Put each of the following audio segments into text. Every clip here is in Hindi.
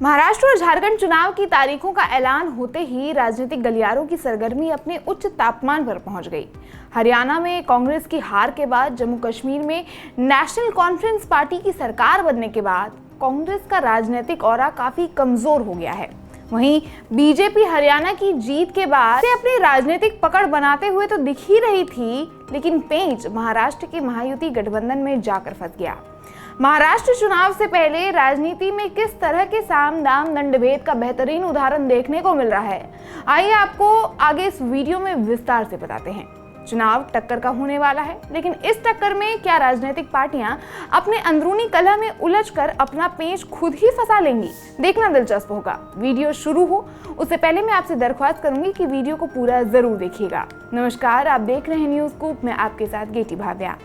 महाराष्ट्र और झारखंड चुनाव की तारीखों का ऐलान होते ही राजनीतिक गलियारों की सरगर्मी अपने उच्च तापमान पर पहुंच गई। हरियाणा में कांग्रेस की हार के बाद, जम्मू कश्मीर में नेशनल कॉन्फ्रेंस पार्टी की सरकार बनने के बाद कांग्रेस का राजनीतिक ऑरा काफी कमजोर हो गया है। वहीं बीजेपी हरियाणा की जीत के बाद से अपनी राजनीतिक पकड़ बनाते हुए तो दिख ही रही थी, लेकिन पेंच महाराष्ट्र के महायुति गठबंधन में जाकर फंस गया। महाराष्ट्र चुनाव से पहले राजनीति में किस तरह के साम दाम दंड भेद का बेहतरीन उदाहरण देखने को मिल रहा है, आइए आपको आगे इस वीडियो में विस्तार से बताते हैं। चुनाव टक्कर का होने वाला है, लेकिन इस टक्कर में क्या राजनीतिक पार्टियां अपने अंदरूनी कलह में उलझकर अपना पेंच खुद ही फंसा लेंगी? देखना दिलचस्प होगा। वीडियो शुरू हो उससे पहले मैं आपसे दरख्वास्त करूंगी कि वीडियो को पूरा जरूर देखिएगा। नमस्कार, आप देख रहे हैं न्यूज स्कूप में आपके साथ गेटी भाव्या।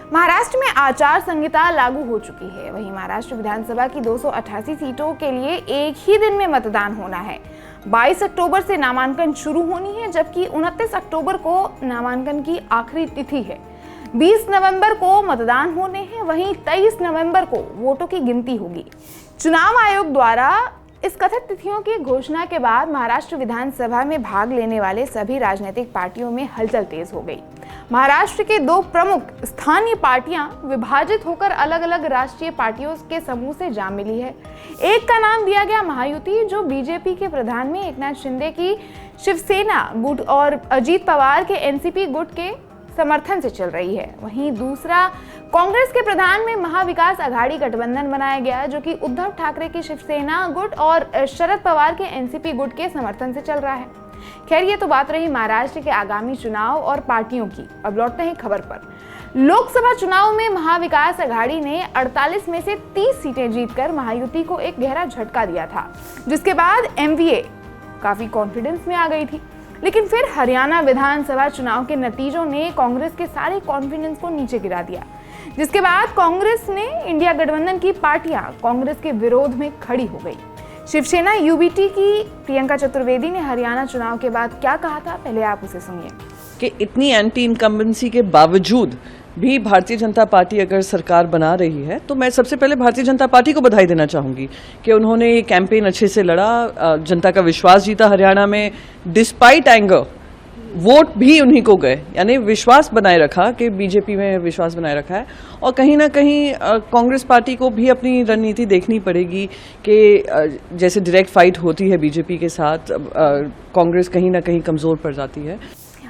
महाराष्ट्र में आचार संहिता लागू हो चुकी है। वहीं महाराष्ट्र विधानसभा की 288 सीटों के लिए एक ही दिन में मतदान होना है। 22 अक्टूबर से नामांकन शुरू होनी है, जबकि 29 अक्टूबर को नामांकन की आखिरी तिथि है। 20 नवंबर को मतदान होने हैं, वहीं 23 नवंबर को वोटों की गिनती होगी। चुनाव आयोग द्वारा इस कथित तिथियों की घोषणा के बाद महाराष्ट्र विधानसभा में भाग लेने वाले सभी राजनीतिक पार्टियों में हलचल तेज हो गई। महाराष्ट्र के दो प्रमुख स्थानीय पार्टियां विभाजित होकर अलग अलग राष्ट्रीय पार्टियों के समूह से जा मिली है। एक का नाम दिया गया महायुति, जो बीजेपी के प्रधान में एकनाथ शिंदे की शिवसेना गुट और अजीत पवार के एनसीपी गुट के समर्थन से चल रही है। वहीं दूसरा कांग्रेस के प्रधान में महाविकास आघाड़ी गठबंधन बनाया गया, जो कि उद्धव ठाकरे की शिवसेना गुट और शरद पवार के एनसीपी गुट के समर्थन से चल रहा है। खैर, ये तो बात रही महाराष्ट्र के आगामी चुनाव और पार्टियों की। अब लौटते हैं खबर पर। लोकसभा चुनाव में महाविकास आघाड़ी ने 48 में से 30 सीटें जीतकर महायुति को एक गहरा झटका दिया था, जिसके बाद एमवीए काफी कॉन्फिडेंस में आ गई थी। लेकिन फिर हरियाणा विधानसभा चुनाव के नतीजों ने कांग्रेस के सारे कॉन्फिडेंस को नीचे गिरा दिया, जिसके बाद कांग्रेस ने इंडिया गठबंधन की पार्टियां कांग्रेस के विरोध में खड़ी हो गई। शिवसेना यूबीटी की प्रियंका चतुर्वेदी ने हरियाणा चुनाव के बाद क्या कहा था, पहले आप उसे सुनिए। कि इतनी एंटी इनकम्बेंसी के बावजूद भी भारतीय जनता पार्टी अगर सरकार बना रही है, तो मैं सबसे पहले भारतीय जनता पार्टी को बधाई देना चाहूंगी कि उन्होंने ये कैंपेन अच्छे से लड़ा, जनता का विश्वास जीता हरियाणा में। डिस्पाइट एंगर वोट भी उन्हीं को गए, यानी विश्वास बनाए रखा कि बीजेपी में विश्वास बनाए रखा है। और कहीं ना कहीं कांग्रेस पार्टी को भी अपनी रणनीति देखनी पड़ेगी कि जैसे डायरेक्ट फाइट होती है बीजेपी के साथ, कांग्रेस कहीं ना कहीं कमजोर पड़ जाती है।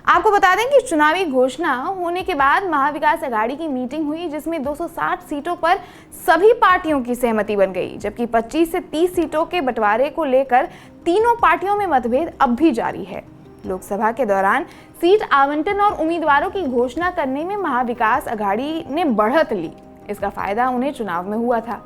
आपको बता दें कि चुनावी घोषणा होने के बाद महाविकास आघाड़ी की मीटिंग हुई, जिसमें 260 सीटों पर सभी पार्टियों की सहमति बन गई, जबकि 25 से 30 सीटों के बंटवारे को लेकर तीनों पार्टियों में मतभेद अब भी जारी है। लोकसभा के दौरान सीट आवंटन और उम्मीदवारों की घोषणा करने में महाविकास आघाड़ी ने बढ़त ली। इसका फायदा उन्हें चुनाव में हुआ था।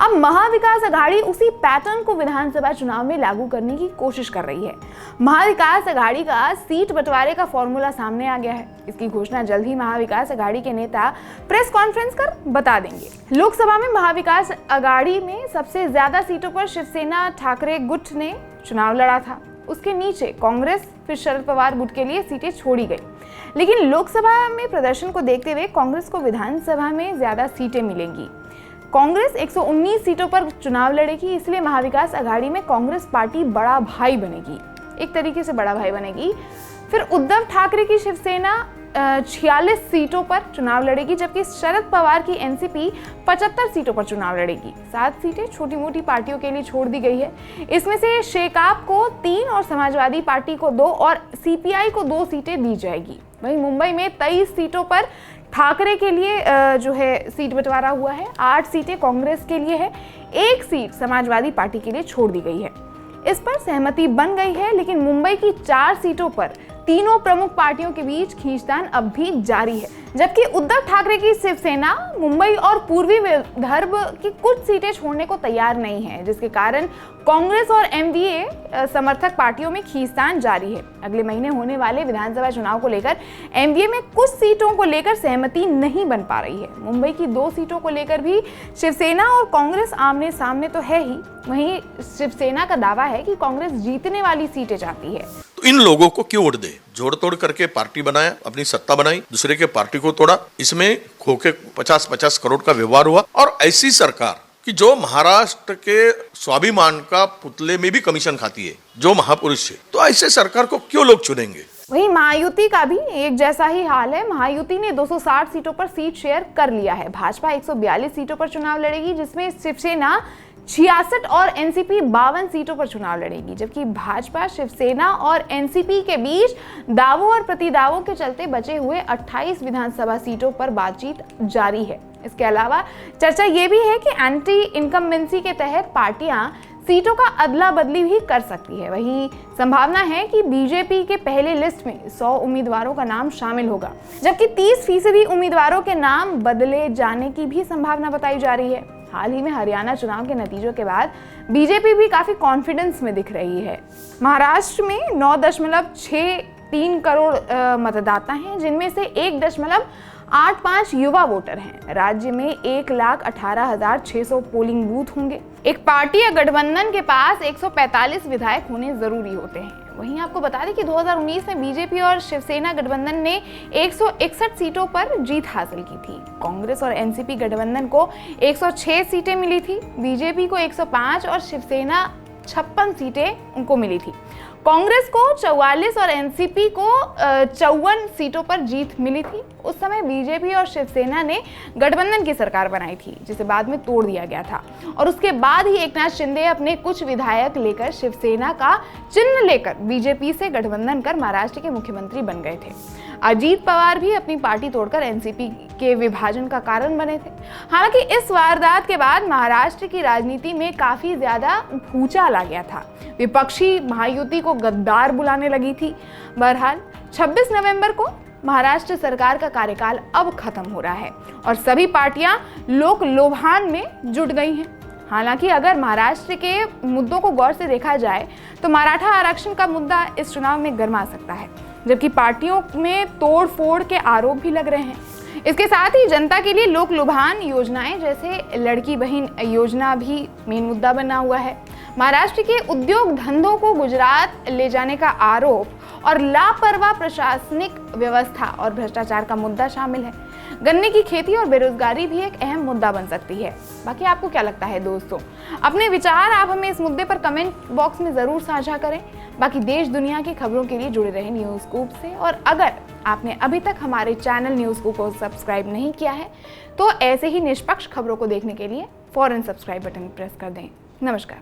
अब महाविकास आघाड़ी उसी पैटर्न को विधानसभा चुनाव में लागू करने की कोशिश कर रही है। महाविकास आघाड़ी का सीट बंटवारे का फॉर्मूला सामने आ गया है। इसकी घोषणा जल्द ही महाविकास आघाड़ी के नेता प्रेस कॉन्फ्रेंस कर बता देंगे। लोकसभा में महाविकास आघाड़ी में सबसे ज्यादा सीटों पर शिवसेना ठाकरे गुट ने चुनाव लड़ा था। उसके नीचे कांग्रेस, फिर शरद पवार गुट के लिए सीटें छोड़ी गई। लेकिन लोकसभा में प्रदर्शन को देखते हुए कांग्रेस को विधानसभा में ज्यादा सीटें मिलेंगी। कांग्रेस 119 सीटों पर चुनाव लड़ेगी, इसलिए महाविकास आघाड़ी में कांग्रेस पार्टी बड़ा भाई बनेगी, एक तरीके से बड़ा भाई बनेगी। फिर उद्धव ठाकरे की शिवसेना 46 सीटों पर चुनाव लड़ेगी, जबकि शरद पवार की एनसीपी 75 सीटों पर चुनाव लड़ेगी। 7 सीटें छोटी मोटी पार्टियों के लिए छोड़ दी गई है। इसमें से शेकाप को 3 और समाजवादी पार्टी को 2 और सीपीआई को 2 सीटें दी जाएगी। वहीं मुंबई में 23 सीटों पर ठाकरे के लिए जो है सीट बंटवारा हुआ है। 8 सीटें कांग्रेस के लिए है, 1 सीट समाजवादी पार्टी के लिए छोड़ दी गई है। इस पर सहमति बन गई है, लेकिन मुंबई की 4 सीटों पर तीनों प्रमुख पार्टियों के बीच खींचतान अब भी जारी है, जबकि उद्धव ठाकरे की शिवसेना मुंबई और पूर्वी विदर्भ की कुछ सीटें छोड़ने को तैयार नहीं है, जिसके कारण कांग्रेस और एमवीए समर्थक पार्टियों में खींचतान जारी है। अगले महीने होने वाले विधानसभा चुनाव को लेकर एमवीए में कुछ सीटों को लेकर सहमति नहीं बन पा रही है। मुंबई की 2 सीटों को लेकर भी शिवसेना और कांग्रेस आमने सामने तो है ही, वहीं शिवसेना का दावा है कि कांग्रेस जीतने वाली सीटें चाहती है। तो इन लोगों को क्यों वोट दे? जोड़ तोड़ करके पार्टी बनाया, अपनी सत्ता बनाई, दूसरे के पार्टी को तोड़ा, इसमें खोके 50-50 करोड़ का व्यवहार हुआ। और ऐसी सरकार कि जो महाराष्ट्र के स्वाभिमान का पुतले में भी कमीशन खाती है, जो महापुरुष है, तो ऐसे सरकार को क्यों लोग चुनेंगे? वहीं महायुति का भी एक जैसा ही हाल है। महायुति ने 260 सीटों पर सीट शेयर कर लिया है। भाजपा 142 सीटों पर चुनाव लड़ेगी, जिसमें शिवसेना 66 और एनसीपी 52 सीटों पर चुनाव लड़ेगी, जबकि भाजपा, शिवसेना और एनसीपी के बीच दावों और प्रतिदावों के चलते बचे हुए 28 विधानसभा सीटों पर बातचीत जारी है। इसके अलावा चर्चा ये भी है कि एंटी इनकम्बेंसी के तहत पार्टियां सीटों का अदला बदली भी कर सकती है। वहीं संभावना है कि बीजेपी के पहले लिस्ट में 100 उम्मीदवारों का नाम शामिल होगा, जबकि 30% उम्मीदवारों के नाम बदले जाने की भी संभावना बताई जा रही है। हाल ही में हरियाणा चुनाव के नतीजों के बाद बीजेपी भी काफी कॉन्फिडेंस में दिख रही है। महाराष्ट्र में 9.63 करोड़ मतदाता हैं, जिनमें से 1.85 युवा वोटर हैं। राज्य में 1,18,600 पोलिंग बूथ होंगे। एक पार्टी या गठबंधन के पास 145 विधायक होने जरूरी होते हैं। वहीं आपको बता दें कि 2019 में बीजेपी और शिवसेना गठबंधन ने 161 सीटों पर जीत हासिल की थी। कांग्रेस और एनसीपी गठबंधन को 106 सीटें मिली थी, बीजेपी को 105 और शिवसेना 56 सीटें उनको मिली थी। कांग्रेस को 44 और एनसीपी को 54 सीटों पर जीत मिली थी। उस समय बीजेपी और शिवसेना ने गठबंधन की सरकार बनाई थी, जिसे बाद में तोड़ दिया गया था, और उसके बाद ही एकनाथ शिंदे अपने कुछ विधायक लेकर शिवसेना का चिन्ह लेकर बीजेपी से गठबंधन कर महाराष्ट्र के मुख्यमंत्री बन गए थे। अजीत पवार भी अपनी पार्टी तोड़कर एनसीपी के विभाजन का कारण बने थे। हालांकि इस वारदात के बाद महाराष्ट्र की राजनीति में काफी ज्यादा भूचाल आ गया था। विपक्षी महायुति को गद्दार बुलाने लगी थी। बहरहाल 26 नवंबर को महाराष्ट्र सरकार का कार्यकाल अब खत्म हो रहा है और सभी पार्टियां लोक लोभान में जुट गई हैं। हालांकि अगर महाराष्ट्र के मुद्दों को गौर से देखा जाए तो मराठा आरक्षण का मुद्दा इस चुनाव में गरमा सकता है, जबकि पार्टियों में तोड़ फोड़ के आरोप भी लग रहे हैं। इसके साथ ही जनता के लिए लोक लुभान योजनाएं जैसे लड़की बहन योजना भी मेन मुद्दा बना हुआ है। महाराष्ट्र के उद्योग धंधों को गुजरात ले जाने का आरोप और लापरवाह प्रशासनिक व्यवस्था और भ्रष्टाचार का मुद्दा शामिल है। गन्ने की खेती और बेरोजगारी भी एक अहम मुद्दा बन सकती है। बाकी आपको क्या लगता है दोस्तों? अपने विचार आप हमें इस मुद्दे पर कमेंट बॉक्स में जरूर साझा करें। बाकी देश दुनिया की खबरों के लिए जुड़े रहें न्यूज़ स्कूप से, और अगर आपने अभी तक हमारे चैनल न्यूज़ स्कूप को सब्सक्राइब नहीं किया है तो ऐसे ही निष्पक्ष खबरों को देखने के लिए फौरन सब्सक्राइब बटन प्रेस कर दें। नमस्कार।